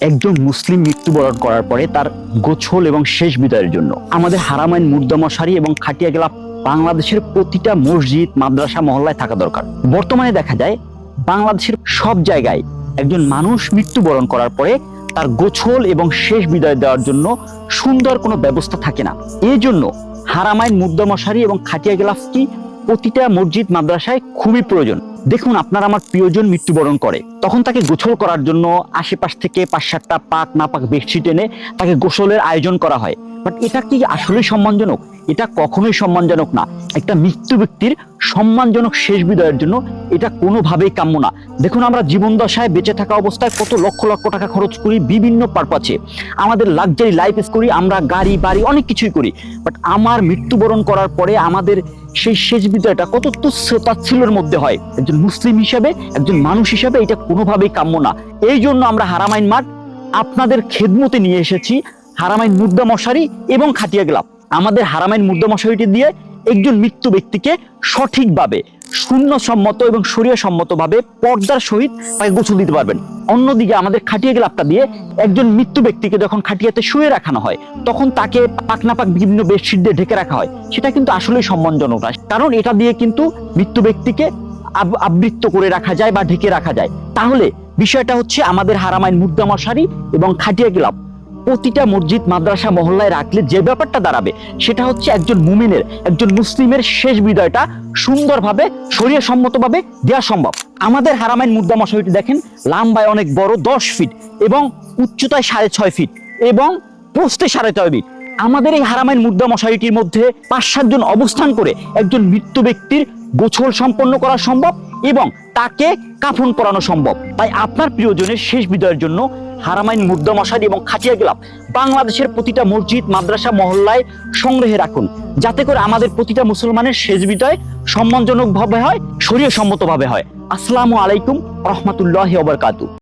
একজন মুসলিম মৃত্যুবরণ করার পরে তার গোছল এবং শেষ বিদায়ের জন্য আমাদের হারামাইন মুর্দা মশারি এবং খাটিয়া গেলা বাংলাদেশের প্রতিটা মসজিদ, মাদ্রাসা, মহল্লায় থাকা দরকার। বর্তমানে দেখা যায় বাংলাদেশের সব জায়গায় একজন মানুষ মৃত্যুবরণ করার পরে তার গোছল এবং শেষ বিদায় দেওয়ার জন্য সুন্দর কোনো ব্যবস্থা থাকে না। এই জন্য হারামাইন মুর্দা মশারি এবং খাটিয়া গেলাফটি প্রতিটা মসজিদ, মাদ্রাসায় খুবই প্রয়োজন। দেখুন, আপনার আমার প্রিয়জন মৃত্যুবরণ করে, তখন তাকে গোসল করার জন্য আশেপাশ থেকে 5-7টা পাক না পাক বেডশিট এনে তাকে গোসলের আয়োজন করা হয়। বাট এটা কি আসলেই সম্মানজনক? এটা কখনোই সম্মানজনক না। একটা মৃত্যু ব্যক্তির সম্মানজনক শেষ বিদায়ের জন্য এটা কোনোভাবেই কাম্য না। দেখুন, আমরা জীবন দশায় বেঁচে থাকা অবস্থায় কত লক্ষ লক্ষ টাকা খরচ করি বিভিন্ন পারপাসে, আমাদের লাক্সারি লাইফ করি, আমরা গাড়ি বাড়ি অনেক কিছুই করি। বাট আমার মৃত্যুবরণ করার পরে আমাদের সেই শেষ বিদায়টা কত তুচ্ছ তাচ্ছিল্যের মধ্যে হয়। একজন মুসলিম হিসাবে, একজন মানুষ হিসাবে এটা কোনোভাবেই কাম্য না। এই জন্য আমরা হারামাইন মাঠ আপনাদের খেদমতে নিয়ে এসেছি হারামাইন মুর্দা মশারি এবং খাটিয়া গেলাফ। আমাদের হারামাইন মুর্দা মশারিটি দিয়ে একজন মৃত্যু ব্যক্তিকে সঠিকভাবে, সুন্নতসম্মত এবং শরীয়ত সম্মতভাবে পর্দার সহিত তাকে গোসল দিতে পারবেন। অন্যদিকে আমাদের খাটিয়া গেলাফটা দিয়ে একজন মৃত্যু ব্যক্তিকে যখন খাটিয়াতে শুয়ে রাখানো হয় তখন তাকে পাক না পাক বিভিন্ন বেডশিট দিয়ে ঢেকে রাখা হয়। সেটা কিন্তু আসলেই সম্মানজনক না, কারণ এটা দিয়ে কিন্তু মৃত্যু ব্যক্তিকে আবৃত্ত করে রাখা যায় বা ঢেকে রাখা যায়। তাহলে বিষয়টা হচ্ছে আমাদের হারামাইন মুর্দা মশারি এবং খাটিয়া গেলাফ প্রতিটা মসজিদ, মাদ্রাসা, মহল্লায় রাখলে যে ব্যাপারটা দাঁড়াবে সেটা হচ্ছে একজন মুমিনের, একজন মুসলিমের শেষ বিদায়টা সুন্দরভাবে, শরীয়ত সম্মতভাবে দেওয়া সম্ভব। আমাদের হারামাইন মুর্দা মশারিটি দেখেন, লম্বায় অনেক বড় 10 ফিট এবং উচ্চতায় 6.5 ফিট এবং প্রস্থে 6.5 ফিট। আমাদের এই হারামাইন মুর্দা মশারিটির মধ্যে 5-7 জন অবস্থান করে একজন মৃত্যু ব্যক্তির গোছল সম্পন্ন করা সম্ভব এবং তাকে কাফন পরানো সম্ভব। তাই আপনার প্রিয়জনের শেষ বিদায়ের জন্য হারামাইন মুর্দা মশারি এবং খাটিয়া গেলাফ বাংলাদেশের প্রতিটা মসজিদ, মাদ্রাসা, মহল্লায় সংগ্রহে রাখুন, যাতে করে আমাদের প্রতিটা মুসলমানের শেষ বিদায় সম্মানজনক ভাবে হয়, শরীয়ত সম্মত ভাবে হয়। আসসালামু আলাইকুম রহমতুল্লাহি ওয়া বারাকাতুহু।